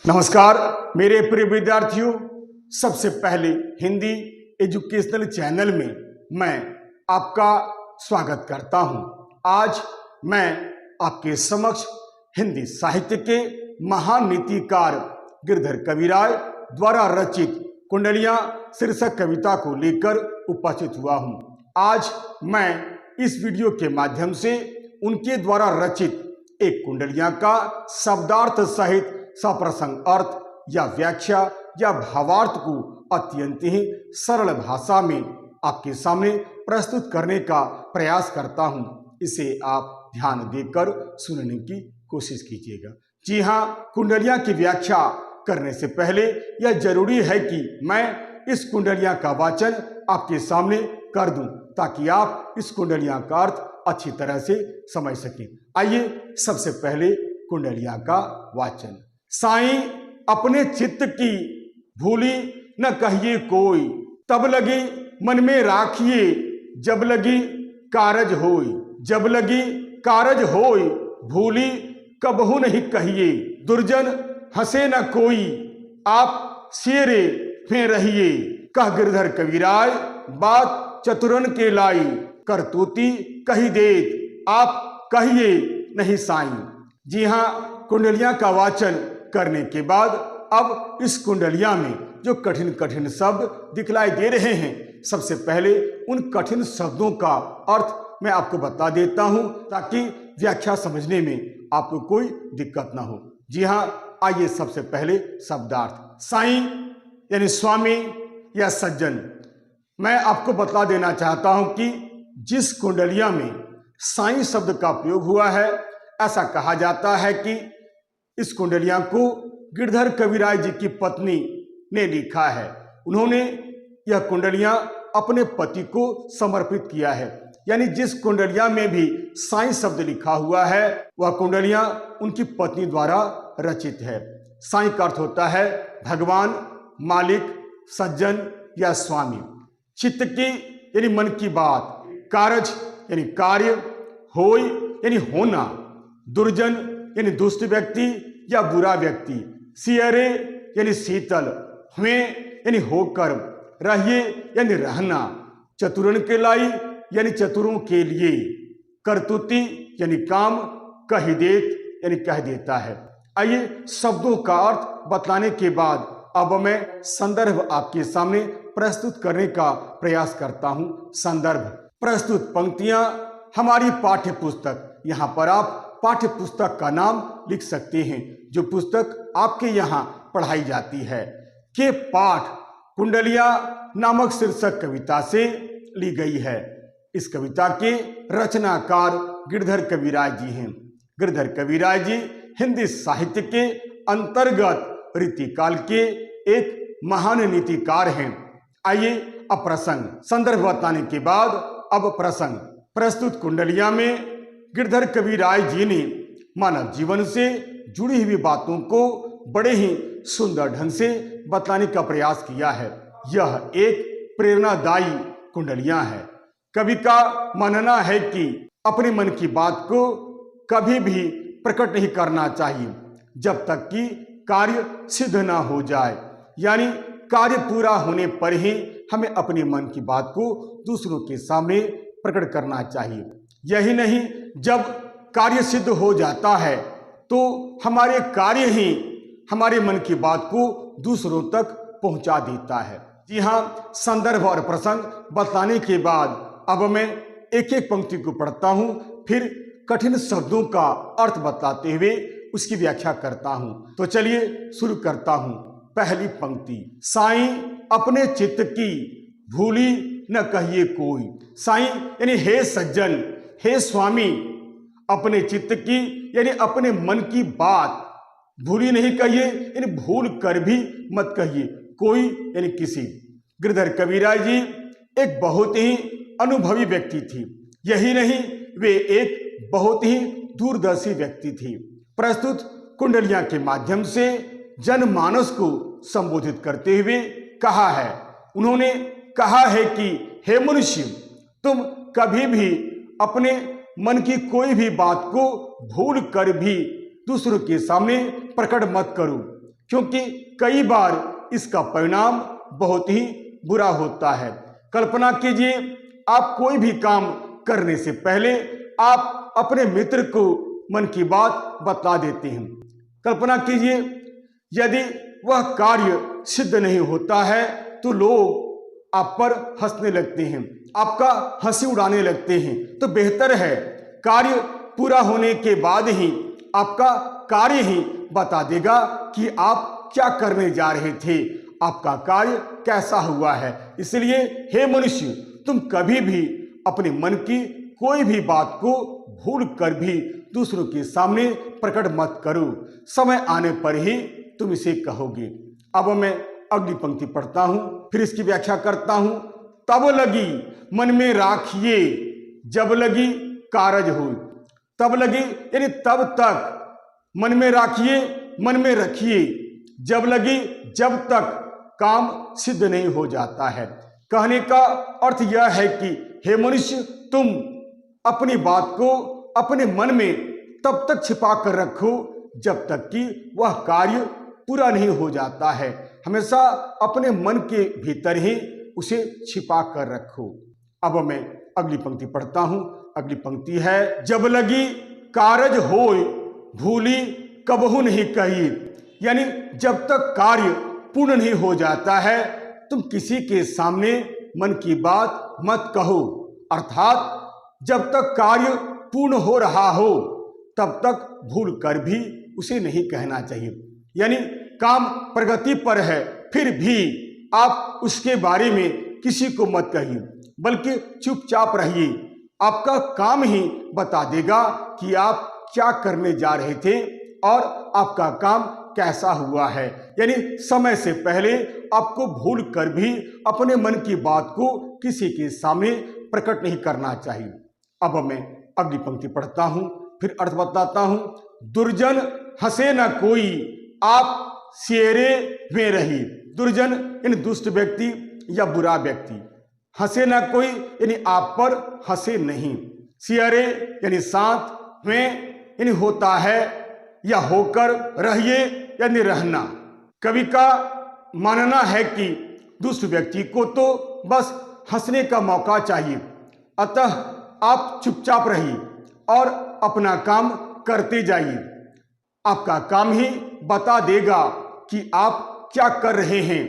नमस्कार मेरे प्रिय विद्यार्थियों, सबसे पहले हिंदी एजुकेशनल चैनल में मैं आपका स्वागत करता हूं। आज मैं आपके समक्ष हिंदी साहित्य के महान नीतिकार गिरधर कविराय द्वारा रचित कुंडलियां शीर्षक कविता को लेकर उपस्थित हुआ हूं। आज मैं इस वीडियो के माध्यम से उनके द्वारा रचित एक कुंडलियां का शब्दार्थ सहित सप्रसंग अर्थ या व्याख्या या भावार्थ को अत्यंत ही सरल भाषा में आपके सामने प्रस्तुत करने का प्रयास करता हूं। इसे आप ध्यान देकर सुनने की कोशिश कीजिएगा। जी हाँ, कुंडलियां की व्याख्या करने से पहले यह जरूरी है कि मैं इस कुंडलियां का वाचन आपके सामने कर दूं ताकि आप इस कुंडलियां का अर्थ अच्छी तरह से समझ सकें। आइए सबसे पहले कुंडलियां का वाचन। साईं अपने चित्त की भूली न कहिए कोई, तब लगी मन में राखिए जब लगी कारज होई। जब लगी कारज होई भूली कबहू नहीं कहिए, दुर्जन हंसे न कोई आप शेरे में रहिए। कह गिरधर कविराय बात चतुरन के लाई, करतूती कही देत आप कहिए नहीं साईं। जी हाँ, कुंडलियां का वाचन करने के बाद अब इस कुंडलियां में जो कठिन कठिन शब्द दिखलाई दे रहे हैं, सबसे पहले उन कठिन शब्दों का अर्थ मैं आपको बता देता हूं ताकि व्याख्या समझने में आपको कोई दिक्कत ना हो। जी हाँ, आइए सबसे पहले शब्दार्थ। साईं यानी स्वामी या सज्जन। मैं आपको बता देना चाहता हूं कि जिस कुंडलिया में साईं शब्द का प्रयोग हुआ है, ऐसा कहा जाता है कि इस कुंडलिया को गिरधर कविराय जी की पत्नी ने लिखा है। उन्होंने यह कुंडलियां अपने पति को समर्पित किया है। यानी जिस कुंडलिया में भी साईं शब्द लिखा हुआ है वह कुंडलियां उनकी पत्नी द्वारा रचित है। साईं का अर्थ होता है भगवान, मालिक, सज्जन या स्वामी। चित्त की यानी मन की बात, कारज यानी कार्य, होय यानी होना, दुर्जन यानी दुष्ट व्यक्ति या बुरा व्यक्ति, सियरे यानी शीतल, हुए यानी होकर, रहिए यानी रहना, चतुरन के लाई यानी चतुरों के लिए, करतूती यानी काम, कही देत यानी कह देता है। आइए शब्दों का अर्थ बतलाने के बाद अब मैं संदर्भ आपके सामने प्रस्तुत करने का प्रयास करता हूं। संदर्भ, प्रस्तुत पंक्तियां हमारी पाठ्य पुस्तक। यहां पर आप पाठ्य पुस्तक का नाम लिख सकते हैं जो पुस्तक आपके यहाँ पढ़ाई जाती है। के पाठ कुंडलिया नामक शीर्षक कविता से ली गई है। इस कविता के रचनाकार गिरधर कविराय जी हैं। गिरधर कविराय जी हिंदी साहित्य के अंतर्गत रीतिकाल के एक महान नीतिकार हैं। आइए अब प्रसंग, संदर्भ बताने के बाद अब प्रसंग। प्रस्तुत कुंडलिया में गिरधर कविराय जी ने मानव जीवन से जुड़ी हुई बातों को बड़े ही सुंदर ढंग से बतलाने का प्रयास किया है। यह एक प्रेरणादायी कुंडलियां है। कवि का मानना है कि अपने मन की बात को कभी भी प्रकट नहीं करना चाहिए जब तक कि कार्य सिद्ध ना हो जाए। यानी कार्य पूरा होने पर ही हमें अपने मन की बात को दूसरों के सामने प्रकट करना चाहिए। यही नहीं, जब कार्य सिद्ध हो जाता है तो हमारे कार्य ही हमारे मन की बात को दूसरों तक पहुंचा देता है। जी हाँ, संदर्भ और प्रसंग बताने के बाद अब मैं एक एक पंक्ति को पढ़ता हूं, फिर कठिन शब्दों का अर्थ बताते हुए उसकी व्याख्या करता हूं। तो चलिए शुरू करता हूं। पहली पंक्ति। साईं अपने चित्त की भूली न कहिए कोई। साईं यानी हे सज्जन, हे स्वामी, अपने चित्त की यानी अपने मन की बात भूली नहीं कहिए, यानी भूल कर भी मत कहिए कोई यानी किसी। गिरधर कविराय जी एक बहुत ही अनुभवी व्यक्ति थी। यही नहीं, वे एक बहुत ही दूरदर्शी व्यक्ति थी। प्रस्तुत कुंडलियां के माध्यम से जनमानस को संबोधित करते हुए कहा है, उन्होंने कहा है कि हे मनुष्य, तुम कभी भी अपने मन की कोई भी बात को भूल कर भी दूसरों के सामने प्रकट मत करो। क्योंकि कई बार इसका परिणाम बहुत ही बुरा होता है। कल्पना कीजिए, आप कोई भी काम करने से पहले आप अपने मित्र को मन की बात बता देते हैं। कल्पना कीजिए, यदि वह कार्य सिद्ध नहीं होता है तो लोग आप पर हंसने लगते हैं, आपका हंसी उड़ाने लगते हैं। तो बेहतर है कार्य पूरा होने के बाद ही आपका कार्य ही बता देगा कि आप क्या करने जा रहे थे, आपका कार्य कैसा हुआ है। इसलिए हे मनुष्य, तुम कभी भी अपने मन की कोई भी बात को भूल कर भी दूसरों के सामने प्रकट मत करो। समय आने पर ही तुम इसे कहोगे। अब मैं अगली पंक्ति पढ़ता हूं, फिर इसकी व्याख्या करता हूं। तब लगी मन में राखिए, जब लगी कारज हो। तब लगी यानी तब तक मन में राखिए, मन में रखिए। जब लगी, जब तक काम सिद्ध नहीं हो जाता है। कहने का अर्थ यह है कि हे मनुष्य, तुम अपनी बात को अपने मन में तब तक छिपा कर रखो जब तक कि वह कार्य पूरा नहीं हो जाता है। हमेशा अपने मन के भीतर ही उसे छिपा कर रखो। अब मैं अगली पंक्ति पढ़ता हूं। अगली पंक्ति है, जब लगी कारज होय भूली कबहू नहीं कही। यानी जब तक कार्य पूर्ण नहीं हो जाता है तुम किसी के सामने मन की बात मत कहो। अर्थात जब तक कार्य पूर्ण हो रहा हो तब तक भूल कर भी उसे नहीं कहना चाहिए। यानी काम प्रगति पर है फिर भी आप उसके बारे में किसी को मत कहिए, बल्कि चुपचाप रहिए। आपका काम ही बता देगा कि आप क्या करने जा रहे थे और आपका काम कैसा हुआ है। यानी समय से पहले आपको भूल कर भी अपने मन की बात को किसी के सामने प्रकट नहीं करना चाहिए। अब मैं अगली पंक्ति पढ़ता हूं, फिर अर्थ बताता हूं। दुर्जन हंसे न कोई, आप शेरे में रही। दुर्जन यानी दुष्ट व्यक्ति या बुरा व्यक्ति, हंसे न कोई यानी आप पर हंसे नहीं। शेरे यानी साथ, में यानी होता है या होकर, रहिए यानी रहना। कवि का मानना है कि दुष्ट व्यक्ति को तो बस हंसने का मौका चाहिए, अतः आप चुपचाप रहिए और अपना काम करते जाइए। आपका काम ही बता देगा कि आप क्या कर रहे हैं।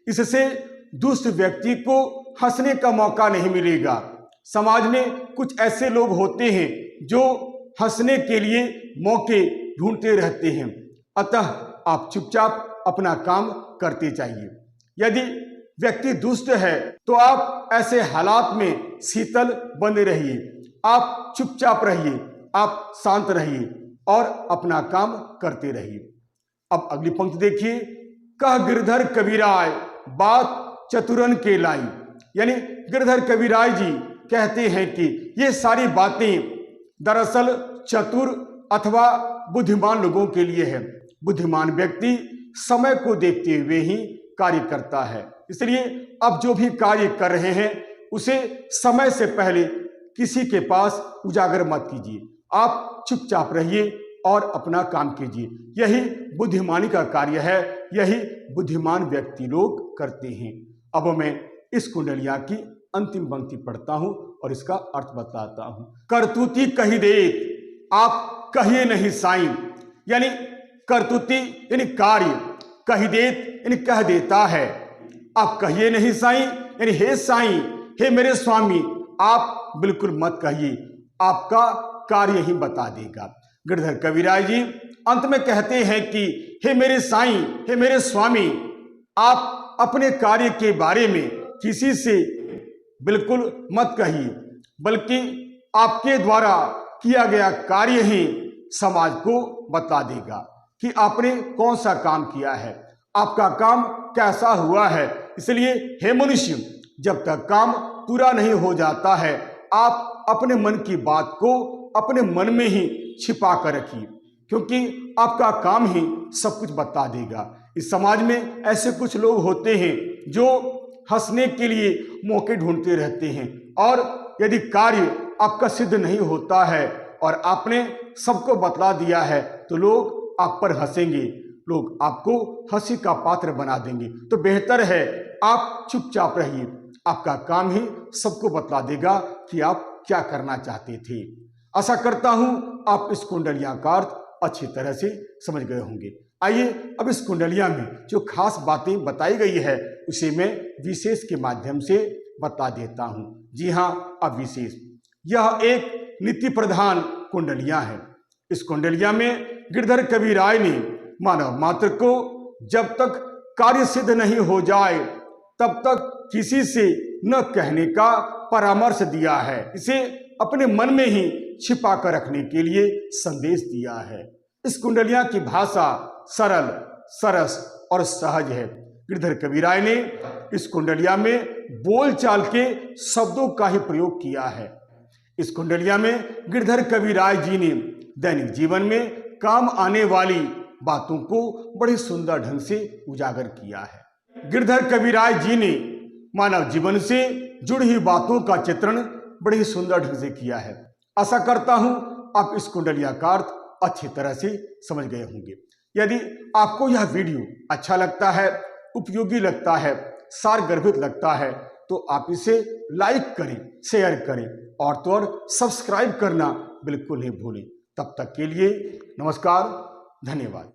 इससे दुष्ट व्यक्ति को हंसने का मौका नहीं मिलेगा। समाज में कुछ ऐसे लोग होते हैं जो हंसने के लिए मौके ढूंढते रहते हैं, अतः आप चुपचाप अपना काम करते जाइए। यदि व्यक्ति दुष्ट है तो आप ऐसे हालात में शीतल बने रहिए, आप चुपचाप रहिए, आप शांत रहिए और अपना काम करते रहिए। अब अगली पंक्ति देखिए, कह गिरधर कबीराय बात चतुरन के लाई। यानी गिरधर कबीराय जी कहते हैं कि ये सारी बातें दरअसल चतुर अथवा बुद्धिमान लोगों के लिए है। बुद्धिमान व्यक्ति समय को देखते हुए ही कार्य करता है। इसलिए आप जो भी कार्य कर रहे हैं उसे समय से पहले किसी के पास उजागर मत कीजिए, आप चुपचाप रहिए और अपना काम कीजिए। यही बुद्धिमानी का कार्य है, यही बुद्धिमान व्यक्ति लोग करते हैं। अब मैं इस कुंडलिया की अंतिम पंक्ति पढ़ता हूं और इसका अर्थ बताता हूं। करतुती कही दे, आप कहिए नहीं साईं। यानी करतुती यानी कार्य, कही देत यानी कह देता है। आप कहिए नहीं साईं यानी हे साईं, हे मेरे स्वामी, आप बिल्कुल मत कहिए, आपका कार्य ही बता देगा। गिरधर कबीराय जी अंत में कहते हैं कि हे मेरे साईं, हे मेरे स्वामी, आप अपने कार्य के बारे में किसी से बिल्कुल मत कहिए, बल्कि आपके द्वारा किया गया कार्य ही समाज को बता देगा कि आपने कौन सा काम किया है, आपका काम कैसा हुआ है। इसलिए हे मनुष्य, जब तक काम पूरा नहीं हो जाता है आप अपने मन की बात को अपने मन में ही छिपा कर रखिए, क्योंकि आपका काम ही सब कुछ बता देगा। इस समाज में ऐसे कुछ लोग होते हैं जो हंसने के लिए मौके ढूंढते रहते हैं, और यदि कार्य आपका सिद्ध नहीं होता है और आपने सबको बतला दिया है तो लोग आप पर हंसेंगे, लोग आपको हंसी का पात्र बना देंगे। तो बेहतर है आप चुपचाप रहिए, आपका काम ही सबको बतला देगा कि आप क्या करना चाहते थे। आशा करता हूं आप इस कुंडलियां का अर्थ अच्छी तरह से समझ गए होंगे। आइए अब इस कुंडलियां में जो खास बातें बताई गई है उसे मैं विशेष के माध्यम से बता देता हूं। जी हां, अब विशेष, यह एक नीति प्रधान कुंडलियां है। इस कुंडलियां में गिरधर कविराय ने मानव मात्र को जब तक कार्य सिद्ध नहीं हो जाए तब तक किसी से न कहने का परामर्श दिया है। इसे अपने मन में ही छिपा कर रखने के लिए संदेश दिया है। इस कुंडलियां की भाषा सरल, सरस और सहज है। गिरधर कविराय ने इस कुंडलियां में बोलचाल के शब्दों का ही प्रयोग किया है। इस कुंडलियां में गिरधर कविराय जी ने दैनिक जीवन में काम आने वाली बातों को बड़े सुंदर ढंग से उजागर किया है। गिरधर कविराय जी ने मानव जीवन से जुड़ी हुई बातों का चित्रण बड़े ही सुंदर ढंग से किया है। आशा करता हूं आप इस कुंडलिया का अर्थ अच्छी तरह से समझ गए होंगे। यदि आपको यह वीडियो अच्छा लगता है, उपयोगी लगता है, सारगर्भित लगता है तो आप इसे लाइक करें, शेयर करें और तो और सब्सक्राइब करना बिल्कुल नहीं भूलें। तब तक के लिए नमस्कार, धन्यवाद।